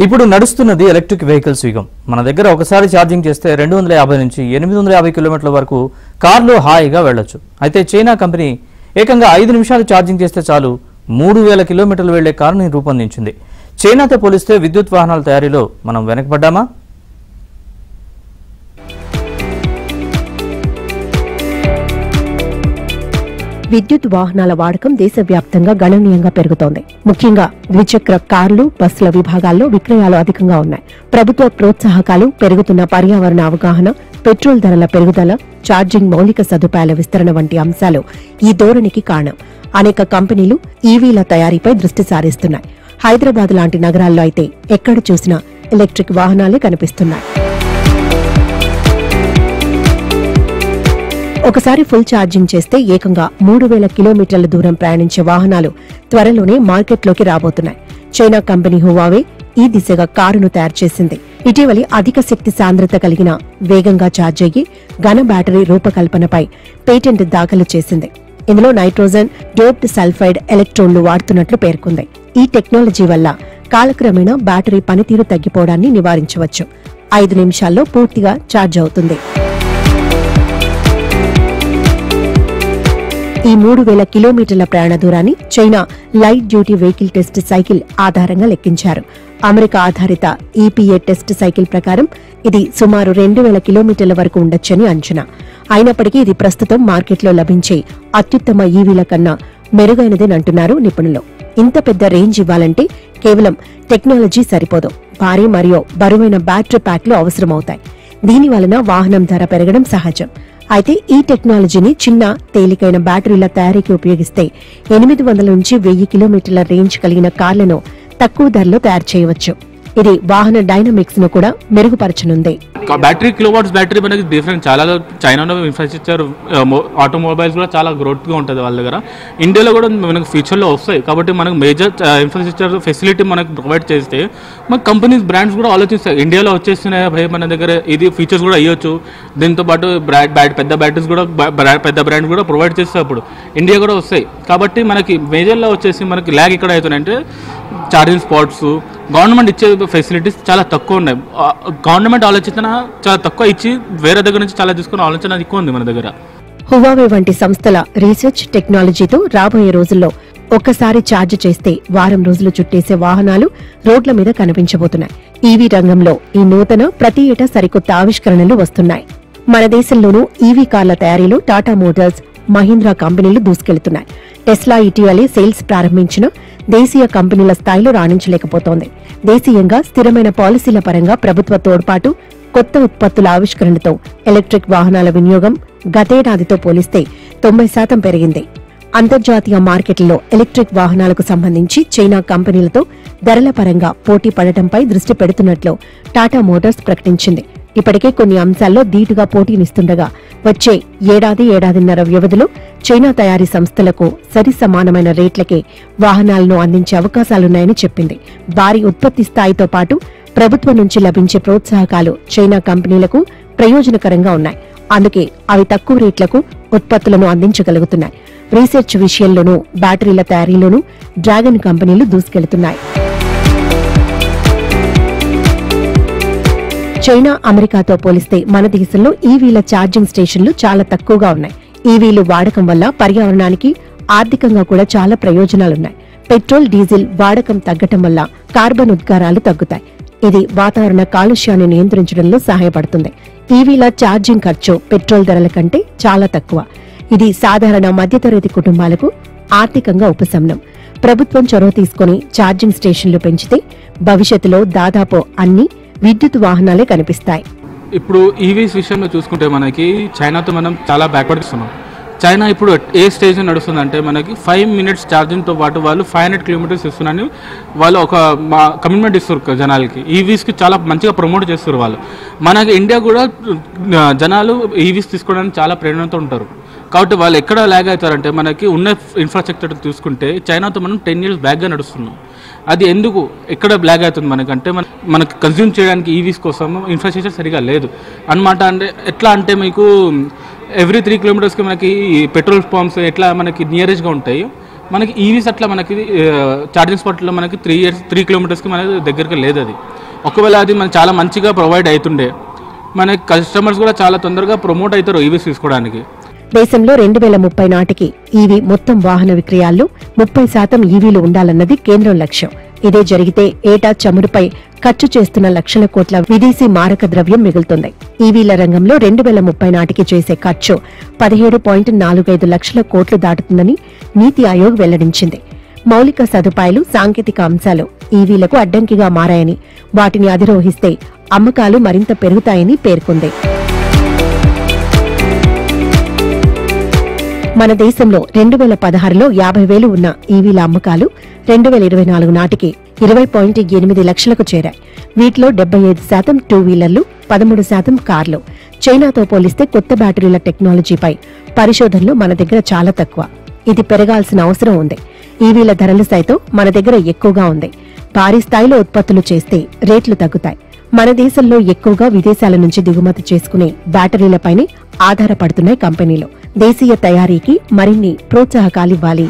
ఇప్పుడు నడుస్తున్నది electric vehicles యుగం. మన దగ్గర ఒకసారి ఛార్జింగ్ చేస్తే 250 నుంచి 850 కిలోమీటర్ల వరకు కార్లో హాయిగా వెళ్ళొచ్చు. అయితే చైనా కంపెనీ ఏకంగా 5 నిమిషాలు ఛార్జింగ్ చేస్తే చాలు 3000 కిలోమీటర్లు వెళ్లే కారుని రూపొందించింది. చైనాతో పోలిస్తే విద్యుత్ వాహనాల తయారీలో మనం వెనకబడ్డామా? విద్యుత్ వాహనాల వాడకం దేశవ్యాప్తంగా గణనీయంగా పెరుగుతోంది. ముఖ్యంగా ద్విచక్ర కార్లు, బస్సుల విభాగాల్లో విక్రయాలు అధికంగా ఉన్నాయి. ప్రభుత్వ ప్రోత్సాహకాలు, పెరుగుతున్న పర్యావరణ అవగాహన, పెట్రోల్ ధరల పెరుగుదల, ఛార్జింగ్ మౌలిక సదుపాయాల విస్తరణ వంటి అంశాలు ఈ ధోరణికి కారణం. అనేక కంపెనీలు ఈవీల తయారీపై దృష్టి సారిస్తున్నాయి. హైదరాబాద్ లాంటి నగరాల్లో అయితే ఎక్కడ చూసినా ఎలక్ట్రిక్ వాహనాలే కనిపిస్తున్నాయి. ఒకసారి ఫుల్ ఛార్జింగ్ చేస్తే ఏకంగా 3000 కిలోమీటర్ల దూరం ప్రయాణించే వాహనాలు త్వరలోనే మార్కెట్లోకి రాబోతున్నాయి. చైనా కంపెనీ హువావే ఈ దిశగా కారును తయారు చేసింది. ఇటీవలి అధిక శక్తి సాంద్రత కలిగిన, వేగంగా ఛార్జ్ అయ్యి ఘన బ్యాటరీ రూపకల్పనపై పేటెంట్ దాఖలు చేసింది. ఇందులో నైట్రోజన్ డోప్డ్ సల్ఫైడ్ ఎలక్ట్రోడ్లు వాడుతున్నట్లు పేర్కొంది. ఈ టెక్నాలజీ వల్ల కాలక్రమేణా బ్యాటరీ పనితీరు తగ్గిపోవడాన్ని నివారించవచ్చు. 5 నిమిషాల్లో పూర్తిగా ఛార్జ్ అవుతుంది. ఈ 3000 కిలోమీటర్ల ప్రయాణ దూరాన్ని China light duty vehicle test cycle ఆధారంగా లెక్కించారు. అమెరికా ఆధారిత ఈపీఏ టెస్ట్ సైకిల్ ప్రకారం ఇది సుమారు 2000 కిలోమీటర్ల వరకు ఉండొచ్చని అంచనా. అయినప్పటికీ ఇది ప్రస్తుతం మార్కెట్లో లభించే అత్యుత్తమ ఈవీల కన్నా మెరుగైనదేనంటున్నారు నిపుణులు. ఇంత పెద్ద రేంజ్ ఇవ్వాలంటే కేవలం టెక్నాలజీ సరిపోదు, భారీ మరియు బరువైన బ్యాటరీ ప్యాక్లు అవసరమవుతాయి. దీని వలన వాహనం ధర పెరగడం సహజం. అయితే ఈ టెక్నాలజీని చిన్న, తేలికైన బ్యాటరీల తయారీకి ఉపయోగిస్తే 800 నుంచి 1000 కిలోమీటర్ల రేంజ్ కలిగిన కార్లను తక్కువ ధరలో తయారు చేయవచ్చు. ఇది వాహన డైనమిక్స్ ను కూడా మెరుగుపరచనుంది. బ్యాటరీ కిలోవాట్స్ బ్యాటరీ మనకి డిఫరెంట్ చాలా చైనాలో ఇన్ఫ్రాస్ట్రక్చర్ ఆటోమొబైల్స్ కూడా చాలా గ్రోత్గా ఉంటుంది వాళ్ళ దగ్గర. ఇండియాలో కూడా మనకు ఫ్యూచర్లో వస్తాయి. కాబట్టి మనకు మేజర్ ఇన్ఫ్రాస్ట్రక్చర్ ఫెసిలిటీ మనకు ప్రొవైడ్ చేస్తే మన కంపెనీస్ బ్రాండ్స్ కూడా ఆలోచిస్తాయి. ఇండియాలో వచ్చేస్తున్నాయి భయ మన దగ్గర ఇది ఫీచర్స్ కూడా ఇవ్వచ్చు. దీంతో పాటు పెద్ద బ్యాటరీస్ కూడా పెద్ద బ్రాండ్స్ కూడా ప్రొవైడ్ చేస్తే అప్పుడు ఇండియా కూడా వస్తాయి. కాబట్టి మనకి మేజర్లో వచ్చేసి మనకి ల్యాగ్ ఎక్కడ అవుతున్నాయంటే ఛార్జింగ్ స్పాట్స్, గవర్నమెంట్ ఇచ్చే ఫెసిలిటీస్ చాలా తక్కువ ఉన్నాయి. గవర్నమెంట్ ఆలోచన చాలా తక్కువ ఇచ్చి వేరే దగ్గర నుంచి చాలా తీసుకున్న ఆలోచన ఎక్కువ ఉంది మన దగ్గర. హువావే వంటి సంస్థల రీసెర్చ్ టెక్నాలజీతో రాబోయే రోజుల్లో ఒక్కసారి ఛార్జ్ చేస్తే వారం రోజులు చుట్టేసే వాహనాలు రోడ్ల మీద కనిపించబోతున్నాయి. ఈవీ రంగంలో ఈ నూతన ప్రతి ఏటా సరికొత్త ఆవిష్కరణలు వస్తున్నాయి. మన దేశంలోనూ ఈవీ కార్ల తయారీలో టాటా మోటార్స్, మహీంద్రా కంపెనీలు దూసుకెళ్తున్నాయి. టెస్లా ఇటీవలే సేల్స్ ప్రారంభించిన దేశీయ కంపెనీల స్థాయిలో రాణించలేకపోతోంది. దేశీయంగా స్థిరమైన పాలసీల పరంగా ప్రభుత్వ తోడ్పాటు, కొత్త ఉత్పత్తుల ఆవిష్కరణతో ఎలక్ట్రిక్ వాహనాల వినియోగం గతేడాదితో పోలిస్తే 90% పెరిగింది. అంతర్జాతీయ మార్కెట్లలో ఎలక్ట్రిక్ వాహనాలకు సంబంధించి చైనా కంపెనీలతో ధరల పరంగా పోటీ పడటంపై దృష్టి పెడుతున్నట్లు టాటా మోటార్స్ ప్రకటించింది. ఇప్పటికే కొన్ని అంశాల్లో ధీటుగా పోటీనిస్తుండగా వచ్చే ఏడాదిన్నర వ్యవధిలో చైనా తయారీ సంస్థలకు సరి సమానమైన రేట్లకే వాహనాలను అందించే అవకాశాలున్నాయని చెప్పింది. భారీ ఉత్పత్తి స్థాయితో పాటు ప్రభుత్వం నుంచి లభించే ప్రోత్సాహకాలు చైనా కంపెనీలకు ప్రయోజనకరంగా ఉన్నాయి. అందుకే అవి తక్కువ రేట్లకు ఉత్పత్తులను అందించగలుగుతున్నాయి. రీసెర్చ్ విషయంలోనూ బ్యాటరీల తయారీలోనూ డ్రాగన్ కంపెనీలు దూసుకెళ్తున్నాయి. చైనా, అమెరికాతో పోలిస్తే మన దేశంలో ఈవీల ఛార్జింగ్ స్టేషన్లు చాలా తక్కువగా ఉన్నాయి. ఈవీలు వాడకం వల్ల పర్యావరణానికి, ఆర్థికంగా కూడా చాలా ప్రయోజనాలున్నాయి. పెట్రోల్, డీజిల్ వాడకం తగ్గటం వల్ల కార్బన్ ఉద్గారాలు తగ్గుతాయి. ఇది వాతావరణ కాలుష్యాన్ని నియంత్రించడంలో సహాయపడుతుంది. ఈవీల ఛార్జింగ్ ఖర్చు పెట్రోల్ ధరల కంటే చాలా తక్కువ. ఇది సాధారణ మధ్యతరగతి కుటుంబాలకు ఆర్థికంగా ఉపశమనం. ప్రభుత్వం చొరవ తీసుకుని ఛార్జింగ్ స్టేషన్లు పెంచితే భవిష్యత్తులో దాదాపు అన్ని విద్యుత్ వాహనాలే కనిపిస్తాయి. ఇప్పుడు ఈవీస్ విషయంలో చూసుకుంటే మనకి చైనాతో మనం చాలా బ్యాక్వర్డ్ ఇస్తున్నాం. చైనా ఇప్పుడు ఏ స్టేజ్ నడుస్తుందంటే మనకి 5 మినిట్స్ ఛార్జింగ్తో పాటు వాళ్ళు 500 కిలోమీటర్స్ ఇస్తున్నారని వాళ్ళు ఒక కమిట్మెంట్ ఇస్తారు జనాలకి. ఈవీస్కి చాలా మంచిగా ప్రమోట్ చేస్తారు వాళ్ళు. మనకి ఇండియా కూడా జనాలు ఈవీస్ తీసుకోవడానికి చాలా ప్రేరణతో ఉంటారు. కాబట్టి వాళ్ళు ఎక్కడ ల్యాగ్ అవుతారంటే మనకి ఉన్న ఇన్ఫ్రాస్ట్రక్చర్ చూసుకుంటే చైనాతో మనం 10 years బ్యాక్గా నడుస్తున్నాం. అది ఎందుకు ఎక్కడ బ్లాక్ అవుతుంది మనకంటే మనకు కన్జ్యూమ్ చేయడానికి ఈవీస్ కోసం ఇన్ఫ్రాస్ట్రక్చర్ సరిగా లేదు అనమాట. అంటే ఎట్లా అంటే మీకు ఎవ్రీ 3 kilometers మనకి పెట్రోల్ పంప్స్ ఎట్లా మనకి నియరెస్ట్గా ఉంటాయి, మనకి ఈవీస్ అట్లా మనకి ఛార్జింగ్ స్పాట్లో మనకి 3 kilometers మనకి దగ్గరగా లేదు. అది ఒకవేళ అది మనకు చాలా మంచిగా ప్రొవైడ్ అవుతుండే మన కస్టమర్స్ కూడా చాలా తొందరగా ప్రమోట్ అవుతారు ఈవీస్ తీసుకోవడానికి. దేశంలో 2030 నాటికి ఈవీ మొత్తం వాహన విక్రయాల్లో 30% ఈవీలు ఉండాలన్నది కేంద్రం లక్ష్యం. ఇదే జరిగితే ఏటా చమురుపై ఖర్చు చేస్తున్న లక్షల కోట్ల విదేశీ మారక ద్రవ్యం మిగులుతుంది. ఈవీల రంగంలో 2030 నాటికి చేసే ఖర్చు 17.45 లక్షల కోట్లు దాటుతుందని నీతి ఆయోగ్ వెల్లడించింది. మౌలిక సదుపాయాలు, సాంకేతిక అంశాలు ఈవీలకు అడ్డంకిగా మారాయని, వాటిని అధిరోహిస్తే అమ్మకాలు మరింత పెరుగుతాయని పేర్కొంది. మన దేశంలో 2016లో 50,000 ఉన్న ఈవీల అమ్మకాలు 2024 నాటికి 20.8 లక్షలకు చేరాయి. వీటిలో 75% టూ వీలర్లు, 13% కార్లు. చైనాతో పోలిస్తే కొత్త బ్యాటరీల టెక్నాలజీపై పరిశోధనలు మన దగ్గర చాలా తక్కువ. ఇది పెరగాల్సిన అవసరం ఉంది. ఈవీల ధరలు సైతం మన దగ్గర ఎక్కువగా ఉంది. భారీ స్థాయిలో ఉత్పత్తులు చేస్తే రేట్లు తగ్గుతాయి. మన దేశంలో ఎక్కువగా విదేశాల నుంచి దిగుమతి చేసుకునే బ్యాటరీలపైనే ఆధారపడుతున్నాయి కంపెనీలు. దేశీయ తయారీకి మరిన్ని ప్రోత్సాహకాలివ్వాలి.